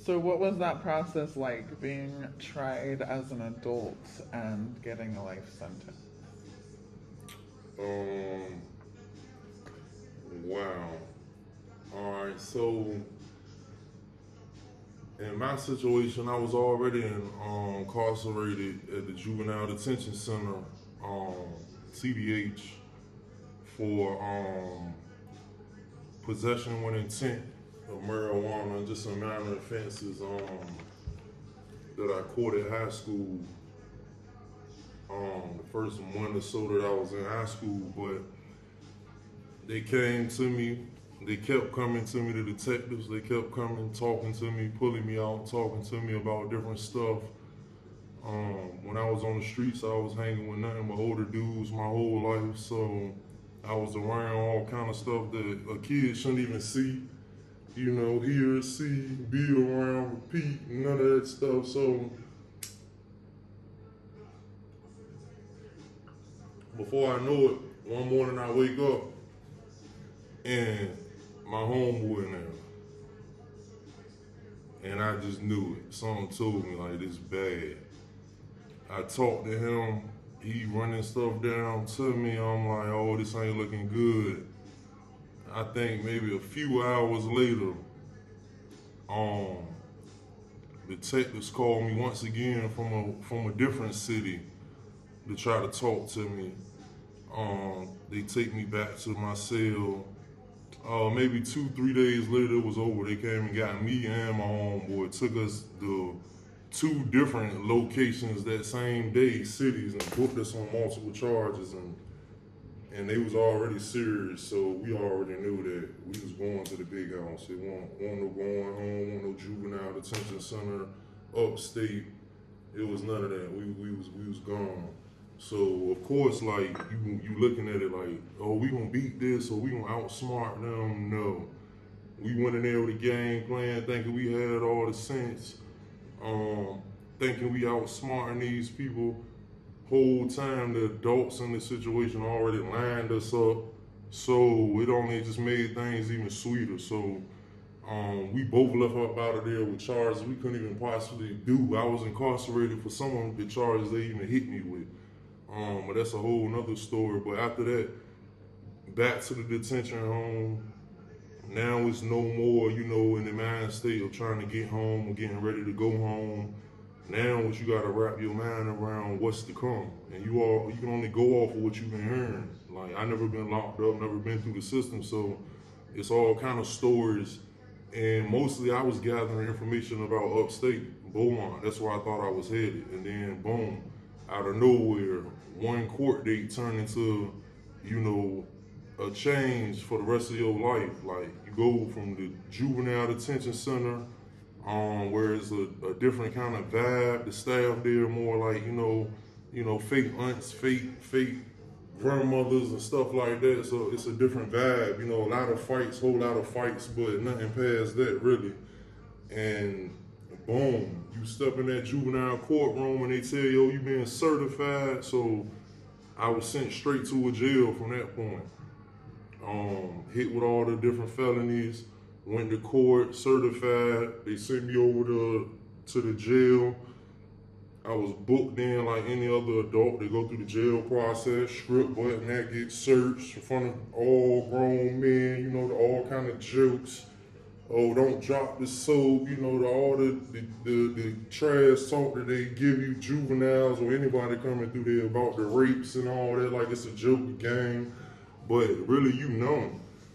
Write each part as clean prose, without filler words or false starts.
So what was that process like, being tried as an adult and getting a life sentence? Um, wow. All right, so in my situation, I was already incarcerated at the Juvenile Detention Center, um, CDH, for possession with intent of marijuana and just some minor offenses that I caught at high school. The first month or so that I was in high school, but they came to me. They kept coming to me, the detectives. They kept coming, talking to me, pulling me out, talking to me about different stuff. When I was on the streets, I was hanging with nothing but older dudes my whole life. So I was around all kind of stuff that a kid shouldn't even see. You know, hear, see, be around, repeat, none of that stuff. So before I know it, one morning I wake up and my homeboy now. And I just knew it. Something told me like this bad. I talked to him, he running stuff down to me. I'm like, oh, this ain't looking good. I think maybe a few hours later, um, detectives called me once again from a different city to try to talk to me. They take me back to my cell. Maybe 2, 3 days later, it was over. They came and got me and my homeboy. Took us to two different locations that same day, cities, and booked us on multiple charges. And they was already serious, so we already knew that we was going to the big house. It wasn't no going home, wasn't no juvenile detention center, upstate. It was none of that. We was gone. So of course, like you looking at it like, oh, we gonna beat this or we gonna outsmart them. No, we went in there with a game plan, thinking we had all the sense, thinking we outsmarting these people. Whole time the adults in the situation already lined us up, so it only just made things even sweeter. So we both left up out of there with charges we couldn't even possibly do. I was incarcerated for some of the charges they even hit me with. But that's a whole nother story. But after that, back to the detention home. Now it's no more, in the mind state of trying to get home or getting ready to go home. Now what you gotta wrap your mind around what's to come. And you can only go off of what you've been hearing. Like I never been locked up, never been through the system, so it's all kind of stories. And mostly I was gathering information about upstate, Beaumont. That's where I thought I was headed. And then boom, out of nowhere, one court date turned into, a change for the rest of your life. Like you go from the juvenile detention center, where it's a different kind of vibe. The staff there more like, fake aunts, fake grandmothers and stuff like that. So it's a different vibe. A lot of fights, whole lot of fights, but nothing past that really. And boom, you step in that juvenile courtroom and they tell you, you being certified. So I was sent straight to a jail from that point. Hit with all the different felonies, went to court, certified. They sent me over to the jail. I was booked in like any other adult. They go through the jail process, strip button, that gets searched in front of all grown men, all kind of jokes. Oh, don't drop the soap, all the trash talk that they give you, juveniles or anybody coming through there about the rapes and all that, like it's a joke, a game. But really,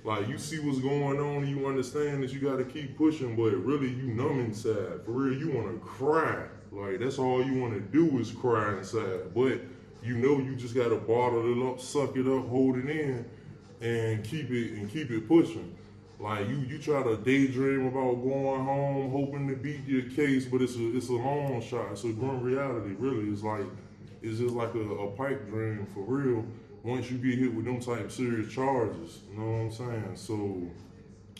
like you see what's going on and you understand that you got to keep pushing, but really you numb inside. For real, you want to cry. Like that's all you want to do is cry inside. But you just got to bottle it up, suck it up, hold it in, and keep it pushing. Like you try to daydream about going home, hoping to beat your case, but it's a long shot. It's a grim reality, really. It's just like a pipe dream for real. Once you get hit with them type serious charges, you know what I'm saying? So,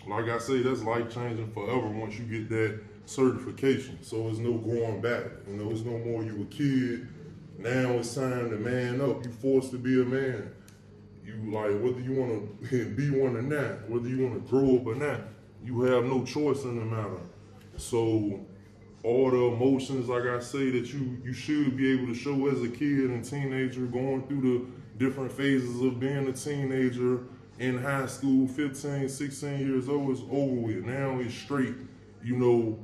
like I say, that's life changing forever once you get that certification. So it's no going back. It's no more you a kid. Now it's time to man up. You forced to be a man. You like whether you want to be one or not, whether you want to grow up or not, you have no choice in the matter. So all the emotions, like I say, that you should be able to show as a kid and teenager, going through the different phases of being a teenager in high school, 15, 16 years old, is over with. Now it's straight, you know,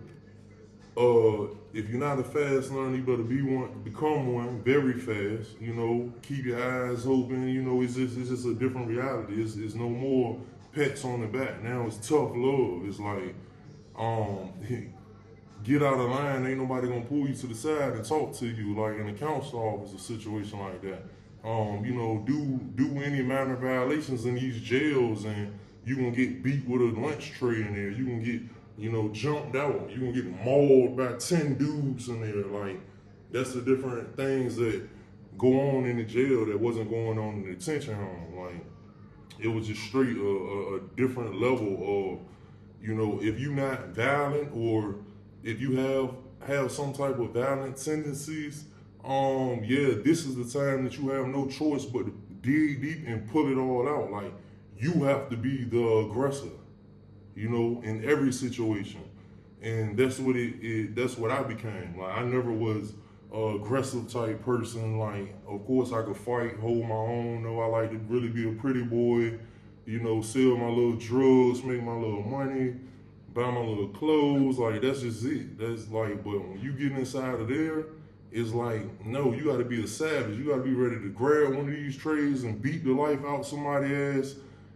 if you're not a fast learner, you better be one, become one very fast. You know, keep your eyes open. You know, it's just a different reality. It's no more pets on the back. Now it's tough love. It's like, um, get out of line. Ain't nobody gonna pull you to the side and talk to you like in a counselor office, a situation like that. You know, do any minor violations in these jails, and you gonna get beat with a lunch tray in there. You gonna get, you know, jumped out. You gonna get mauled by 10 dudes in there. Like, that's the different things that go on in the jail that wasn't going on in the detention home. Like, it was just straight a different level of, you know, if you're not violent, or if you have some type of violent tendencies, yeah, this is the time that you have no choice but to dig deep and pull it all out. Like, you have to be the aggressor, you know, in every situation. And that's what that's what I became. Like, I never was a aggressive type person. Like, of course I could fight, hold my own. No, I like to really be a pretty boy, you know, sell my little drugs, make my little money, buy my little clothes. Like, that's just it. That's like, but when you get inside of there, it's like, no, you gotta be a savage. You gotta be ready to grab one of these trays and beat the life out somebody's ass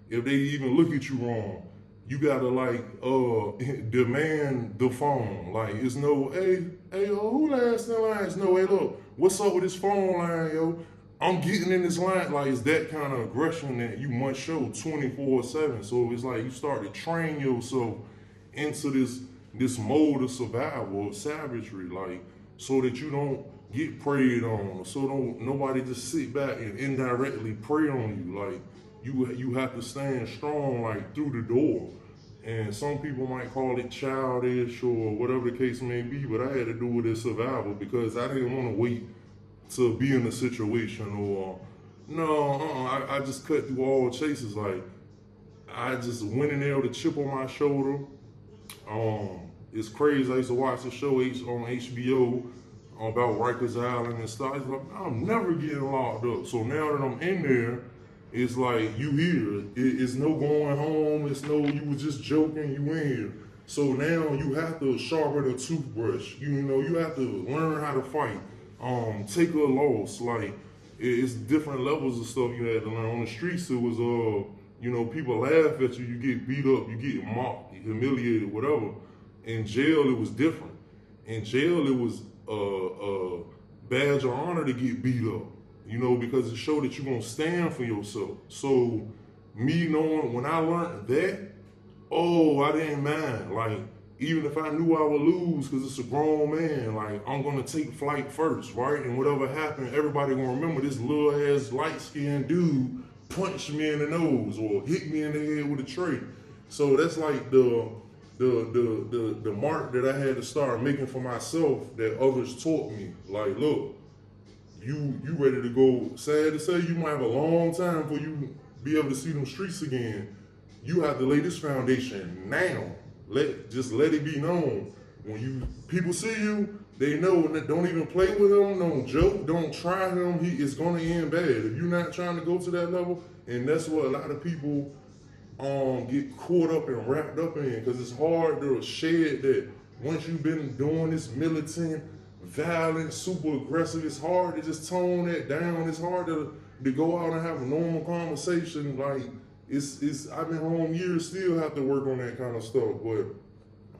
if they even look at you wrong. You gotta like demand the phone. Like, it's no, hey, yo, who last in line? It's no, hey, look, what's up with this phone line, yo? I'm getting in this line. Like, it's that kind of aggression that you must show 24/7. So it's like you start to train yourself into this mode of survival, of savagery, like, so that you don't get preyed on, so don't nobody just sit back and indirectly prey on you. Like, you have to stand strong, like, through the door. And some people might call it childish or whatever the case may be, but I had to do it as survival because I didn't want to wait to be in a situation, or no, I just cut through all chases. Like, I just went in there with a chip on my shoulder. It's crazy. I used to watch the show on HBO about Rikers Island and stuff. It's like, I'm never getting locked up. So now that I'm in there, it's like, you here. It's no going home. It's no, you was just joking, you in here. So now you have to sharpen a toothbrush. You know, you have to learn how to fight. Take a loss. Like, it's different levels of stuff you had to learn. On the streets, it was, you know, people laugh at you, you get beat up, you get mocked, humiliated, whatever. In jail, it was different. In jail, it was a badge of honor to get beat up, you know, because it showed that you're going to stand for yourself. So me knowing, when I learned that, oh, I didn't mind. Like, even if I knew I would lose, because it's a grown man, like, I'm going to take flight first, right? And whatever happened, everybody going to remember this little ass light-skinned dude punched me in the nose or hit me in the head with a tray. So that's like the mark that I had to start making for myself, that others taught me. Like, look, you ready to go. Sad to say, you might have a long time before you be able to see them streets again. You have to lay this foundation now. Just let it be known. When people see you, they know. Don't even play with him. Don't joke. Don't try him. It's gonna end bad if you're not trying to go to that level. And that's what a lot of people get caught up and wrapped up in, because it's hard to shed that. Once you've been doing this militant, violent, super aggressive, it's hard to just tone that down. It's hard to go out and have a normal conversation. Like, I've been home years, still have to work on that kind of stuff. But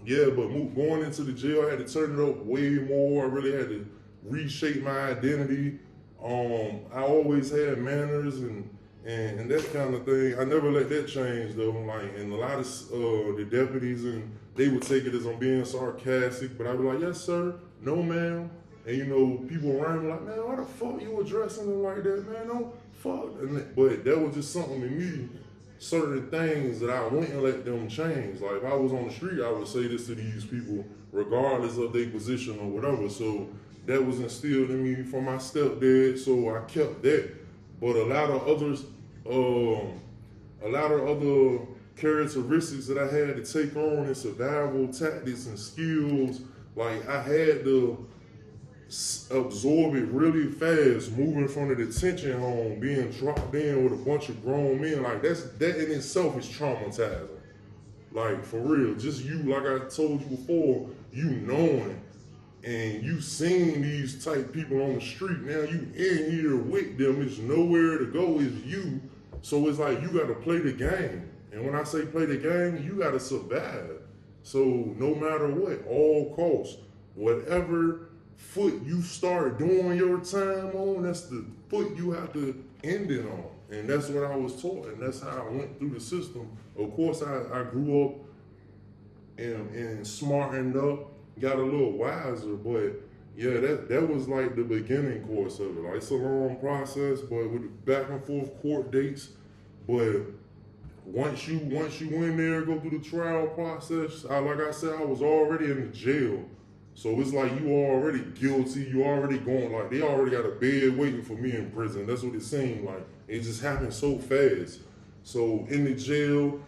yeah, going into the jail, I had to turn it up way more. I really had to reshape my identity. I always had manners and that kind of thing. I never let that change though. Like, and a lot of the deputies, and they would take it as I'm being sarcastic, but I'd be like, yes sir, no ma'am. And you know, people around me like, man, why the fuck you addressing them like that, man? No, fuck. But that was just something to me, certain things that I wouldn't let them change. Like, if I was on the street, I would say this to these people, regardless of their position or whatever. So that was instilled in me from my stepdad, so I kept that. But a lot of other characteristics that I had to take on in survival tactics and skills. Like I had to absorb it really fast, moving from the detention home, being dropped in with a bunch of grown men. Like that in itself is traumatizing. Like for real, just you, like I told you before, you knowing and you seeing these type people on the street. Now you in here with them. It's nowhere to go. It's you. So it's like you got to play the game. And when I say play the game, you got to survive. So no matter what, all costs, whatever foot you start doing your time on, that's the foot you have to end it on. And that's what I was taught, and that's how I went through the system. Of course, I grew up and smartened up, got a little wiser, but yeah, that was like the beginning course of it. Like it's a long process, but with back and forth court dates. But once you in there, go through the trial process, like I said, I was already in the jail. So it's like you already guilty, you already going, like they already got a bed waiting for me in prison. That's what it seemed like. It just happened so fast. So in the jail,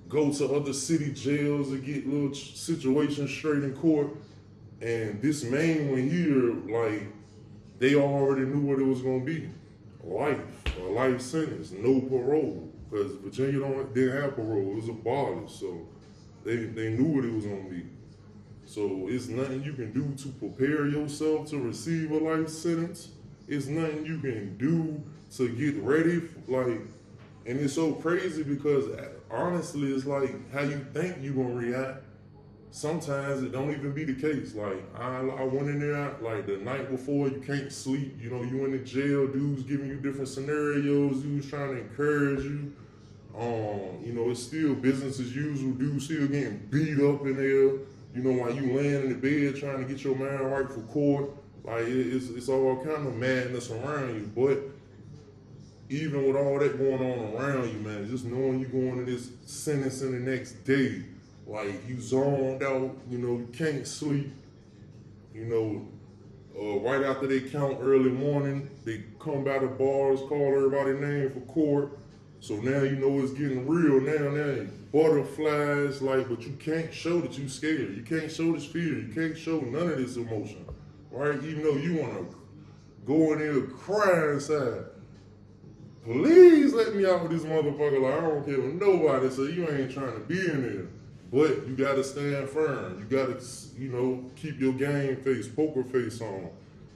go to other city jails and get little situations straight in court. And this main one here, like they already knew what it was gonna be. Life, a life sentence, no parole. Because Virginia didn't have parole, it was abolished. So they knew what it was gonna be. So it's nothing you can do to prepare yourself to receive a life sentence. It's nothing you can do to get ready. Like, and it's so crazy because honestly, it's like how you think you're gonna react. Sometimes it don't even be the case. Like I went in there like the night before, you can't sleep. You know, you in the jail, dudes giving you different scenarios, dudes trying to encourage you. You know, it's still business as usual. Dudes still getting beat up in there. You know, while you laying in the bed trying to get your mind right for court, like it's all kind of madness around you. But even with all that going on around you, man, just knowing you going to this sentencing the next day, like you zoned out, you know, you can't sleep. You know, right after they count early morning, they come by the bars, call everybody's name for court. So now you know it's getting real now butterflies, like, but you can't show that you scared. You can't show this fear. You can't show none of this emotion, right? Even though you want to go in there and cry inside. Please let me out with this motherfucker. Like, I don't care what nobody say. You ain't trying to be in there. But you got to stand firm. You got to, you know, keep your game face, poker face on.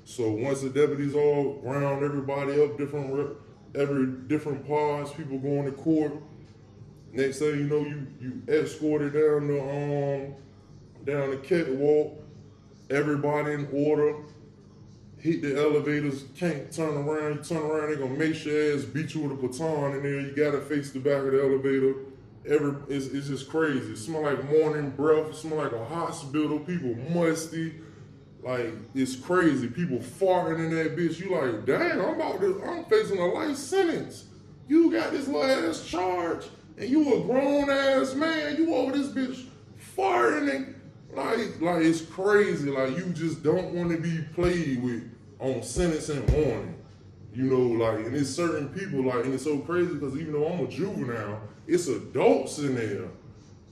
So once the deputies all round everybody up, different parts, people going to court. Next thing you know, you escorted down the catwalk, everybody in order, hit the elevators, can't turn around, you turn around, they're gonna make your ass beat you with a baton in there, you gotta face the back of the elevator. It's just crazy. It smell like morning breath, it smell like a hospital, people musty. Like, it's crazy. People farting in that bitch. You like, damn, I'm facing a life sentence. You got this little ass charge, and you a grown ass man. You over this bitch farting and like it's crazy. Like you just don't want to be played with on sentencing morning. You know, like, and it's certain people, like, and it's so crazy because even though I'm a juvenile, it's adults in there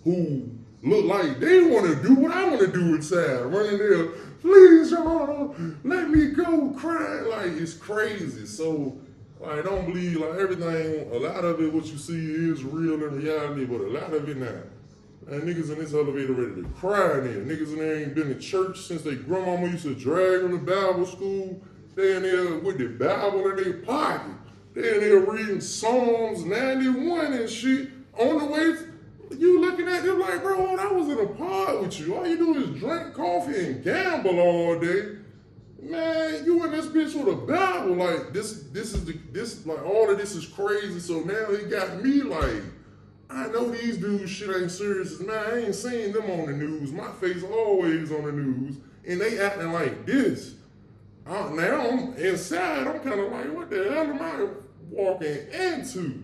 who look like they want to do what I want to do inside, running there, please, y'all, let me go, crying. Like, it's crazy. So, like, I don't believe, like, everything, a lot of it, what you see is real in reality, but a lot of it not. And niggas in this elevator ready to cry in there. Niggas in there ain't been to church since their grandmama used to drag them to Bible school. They in there with the Bible in their pocket. They in there reading Psalms 91 and shit. On the way, you looking at them like, bro, I was in a pod with you. All you do is drink coffee and gamble all day. Man, you in this bitch with a Bible. Like, this like, all of this is crazy. So now he got me like, I know these dudes shit ain't serious. Man, I ain't seen them on the news. My face always on the news. And they acting like this. Now I'm inside, I'm kind of like, what the hell am I walking into?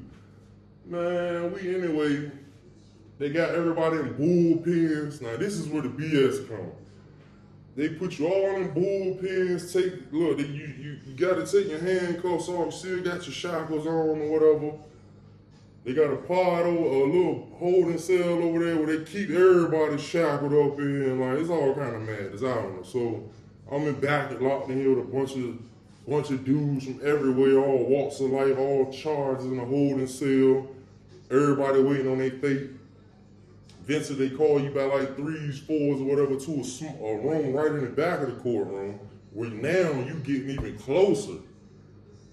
Man, anyway, they got everybody in bullpens. Now this is where the BS comes. They put you all in bullpens, you gotta take your handcuffs off, you still got your shackles on or whatever. They got a pod over, a little holding cell over there where they keep everybody shackled up in. Like, it's all kind of madness. I don't know. So I'm in back locked in here with a bunch of dudes from everywhere, all walks of life, all charged in a holding cell. Everybody waiting on their fate. Eventually, they call you by like 3s, 4s, or whatever to a room right in the back of the courtroom where now you getting even closer.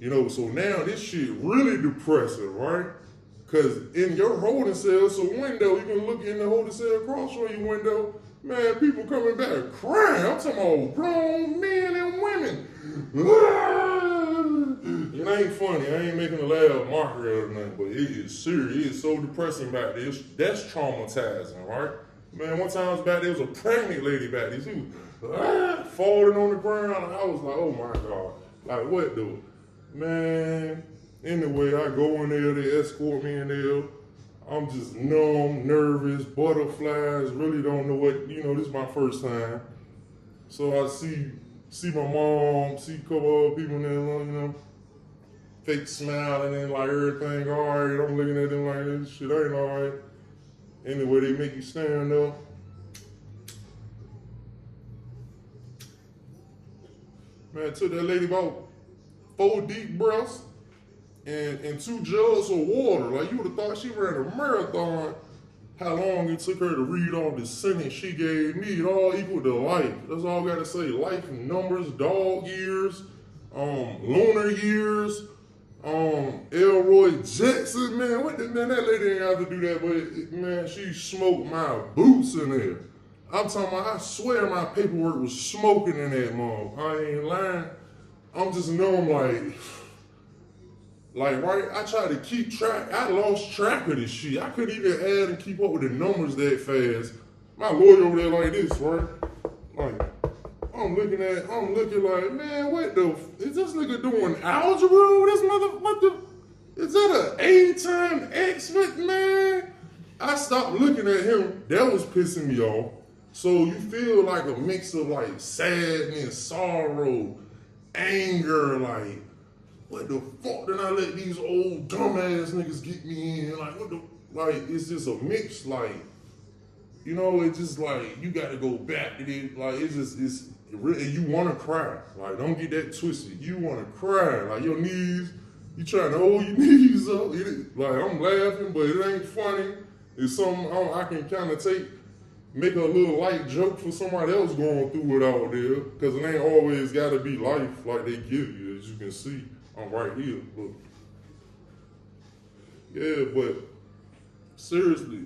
You know, so now this shit really depressing, right? Because in your holding cell, it's a window. You can look in the holding cell across from your window. Man, people coming back crying. I'm talking about grown men and women. It ain't funny. I ain't making a laugh mockery or nothing, but it is serious. It is so depressing back there. That's traumatizing, right? Man, one time I was back there, was a pregnant lady back there. She was falling on the ground. I was like, oh my God. Like, what though? Man, anyway, I go in there, they escort me in there. I'm just numb, nervous, butterflies, really don't know what, this is my first time. So I see my mom, see a couple other people in there, fake smiling and like everything all right. I'm looking at them like this shit ain't all right. Anyway, they make you stand up. Man, I took that lady about 4 deep breaths and 2 jugs of water. Like, you would have thought she ran a marathon. How long it took her to read all the sentence she gave me. It all equal to life. That's all I got to say. Life numbers, dog years, lunar years, Elroy Jackson, man. Man, that lady didn't have to do that, but man, she smoked my boots in there. I'm talking about, I swear my paperwork was smoking in that mom. I ain't lying. I'm just numb, right, I tried to keep track. I lost track of this shit. I couldn't even add and keep up with the numbers that fast. My lawyer over there like this, right? Like, I'm looking like, man, what the, is this nigga doing algebra? Is that an A times X, man? I stopped looking at him. That was pissing me off. So you feel like a mix of like sadness, sorrow, anger, like, what the fuck did I let these old dumbass niggas get me in? Like, it's just a mix, like, it's just like, you gotta go back to it. Like, it's really, you wanna cry. Like, don't get that twisted. You wanna cry. Like, your knees, you trying to hold your knees up. Like, I'm laughing, but it ain't funny. It's something I can kind of make a little light joke for somebody else going through it out there. Because it ain't always gotta be life like they give you, as you can see. I'm right here, look. Yeah, but seriously,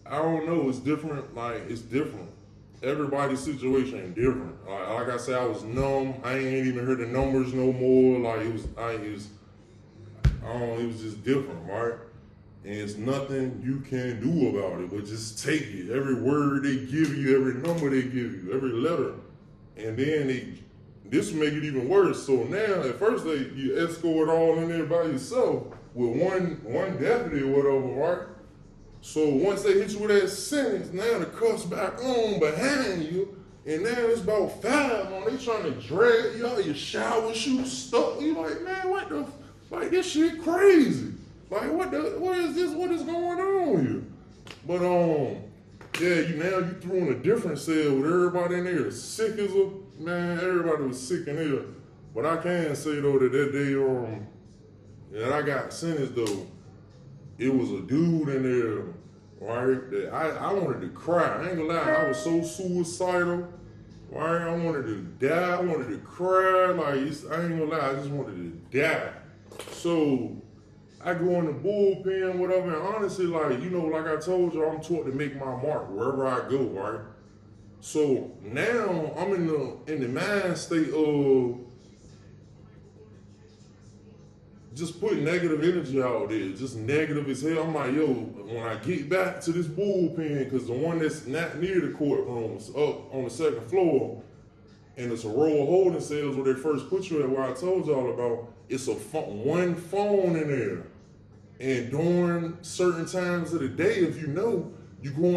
I don't know, it's different, like, it's different. Everybody's situation ain't different. Like I said, I was numb, I ain't even heard the numbers no more, like, it was just different, right? And it's nothing you can do about it, but just take it. Every word they give you, every number they give you, every letter. And then this will make it even worse. So now, at first, you escort all in there by yourself with one deputy or whatever, right? So once they hit you with that sentence, now the cuff's back on behind you, and now it's about 5 on. They trying to drag you out, your shower shoes stuck. You like, man, what the, like, this shit crazy. Like, what is this? What is going on here? But yeah, you threw in a different cell with everybody in there sick as a, man, everybody was sick in there. But I can say though that day that I got sentenced though, it was a dude in there, right? That I wanted to cry. I ain't gonna lie, I was so suicidal, right? I wanted to die. I wanted to cry. Like, I ain't gonna lie, I just wanted to die. So I go in the bullpen, whatever, and honestly, like, like I told you, I'm taught to make my mark wherever I go, right? So now I'm in the mind state of just putting negative energy out there, just negative as hell. I'm like, yo, when I get back to this bullpen, because the one that's not near the courtroom is up on the 2nd floor, and it's a row of holding cells where they first put you at, where I told y'all about. It's one phone in there. And during certain times of the day, if you go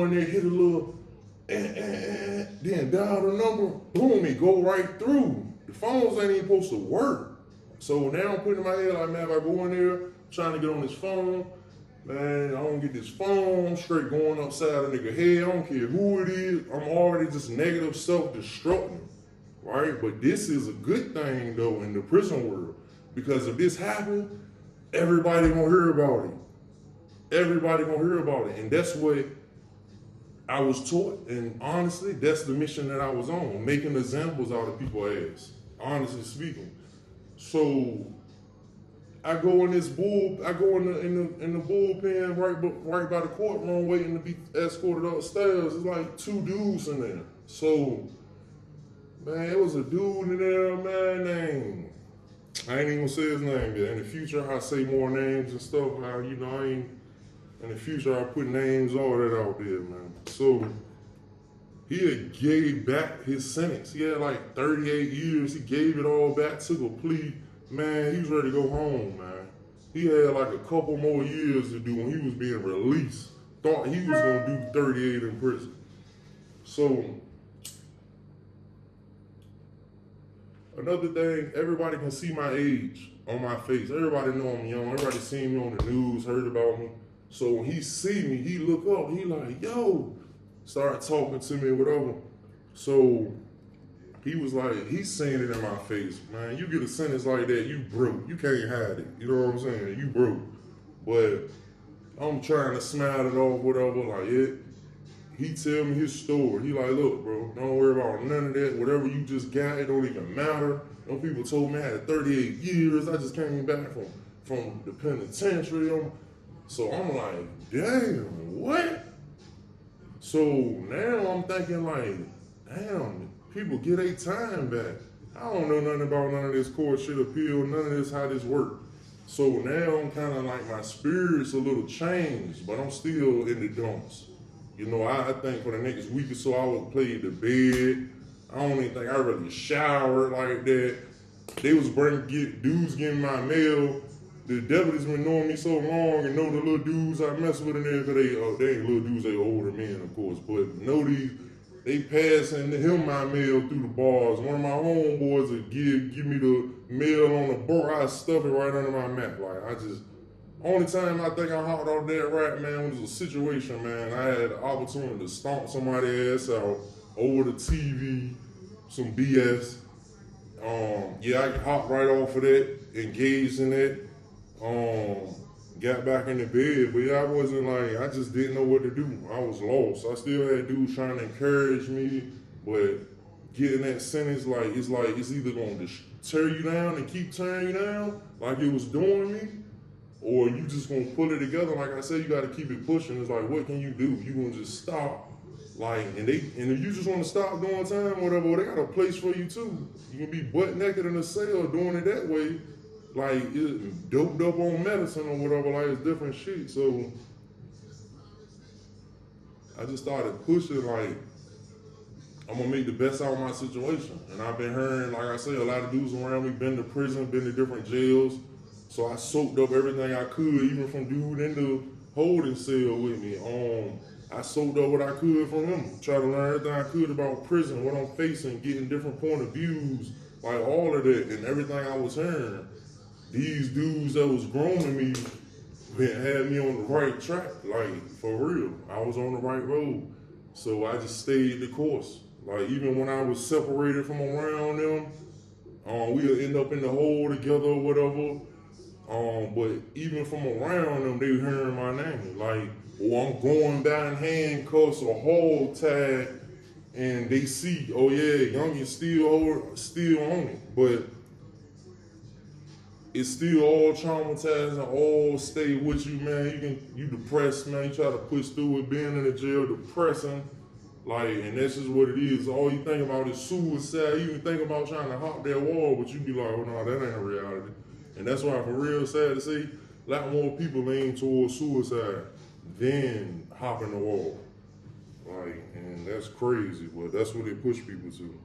in there, hit a little, then dial the number, boom, it go right through. The phones ain't even supposed to work. So now I'm putting in my head, like, man, if I go in there, trying to get on this phone, Man, I don't get this phone, I'm straight going upside a nigga head. I don't care who it is. I'm already just negative self-destructing, right? But this is a good thing though in the prison world, because if this happened, everybody gonna hear about it. Everybody gonna hear about it, and that's what I was taught. And honestly, that's the mission that I was on, making examples out of people's ass. Honestly speaking, so I go in the bullpen right by the courtroom waiting to be escorted upstairs. It's like 2 dudes in there. So, man, it was a dude in there, man, named, I ain't even gonna say his name yet. In the future, I say more names and stuff. In the future, I put names, all that out there, man. So, he had gave back his sentence. He had like 38 years. He gave it all back, took a plea. Man, he was ready to go home, man. He had like a couple more years to do when he was being released. Thought he was gonna do 38 in prison. So, another thing, everybody can see my age on my face. Everybody know I'm young. Everybody seen me on the news, heard about me. So when he see me, he look up, he like, yo, start talking to me or whatever. So, he was like, he's saying it in my face, man, you get a sentence like that, you broke. You can't hide it. You know what I'm saying? You broke. But I'm trying to smile it off, whatever, like it. He tell me his story. He like, look, bro, don't worry about none of that. Whatever you just got, it don't even matter. Them people told me I had 38 years. I just came back from the penitentiary. So I'm like, damn, what? So now I'm thinking like, damn, people get their time back. I don't know nothing about none of this court shit appeal, none of this, how this work. So now I'm kind of like, my spirit's a little changed, but I'm still in the dumps. You know, I think for the next week or so, I would play the bed. I don't even think I really showered like that. They was dudes getting my mail. The deputies been knowing me so long and know the little dudes I mess with in there, because they ain't little dudes, they older men, of course, but know they passing him my mail through the bars. One of my homeboys would give me the mail on the board. I stuff it right under my mat. Like, only time I think I hopped off that rat, man, was a situation, man. I had the opportunity to stomp somebody's ass out over the TV, some BS. Yeah, I hopped right off of that, engaged in that, got back in the bed, but yeah, I wasn't like, I just didn't know what to do. I was lost. I still had dudes trying to encourage me, but getting that sentence, it's either gonna tear you down and keep tearing you down, like it was doing me, or you just gonna pull it together. Like I said, you gotta keep it pushing. It's like, what can you do? You gonna just stop. Like, and if you just wanna stop doing time or whatever, they got a place for you too. You can be butt naked in a cell doing it that way. Like, it's doped up on medicine or whatever, like it's different shit. So I just started pushing, like, I'm gonna make the best out of my situation. And I've been hearing, like I say, a lot of dudes around me been to prison, been to different jails. So I soaked up everything I could, even from dude in the holding cell with me. I soaked up what I could from him. Try to learn everything I could about prison, what I'm facing, getting different point of views, like all of that, and everything I was hearing. These dudes that was grooming me had me on the right track, like, for real. I was on the right road. So I just stayed the course. Like, even when I was separated from around them, we'll end up in the hole together or whatever. But even from around them, they hearing my name. Like, I'm going down handcuffs or hog tag, and they see, oh yeah, Youngin still on it. But it's still all traumatizing, all stay with you, man. You depressed, man. You try to push through it, being in the jail, depressing. Like, and that's just what it is. All you think about is suicide. You even think about trying to hop that wall, but you be like, oh no, that ain't a reality. And that's why, for real, sad to say, a lot more people lean towards suicide than hopping the wall. Like, and that's crazy, but that's what they push people to.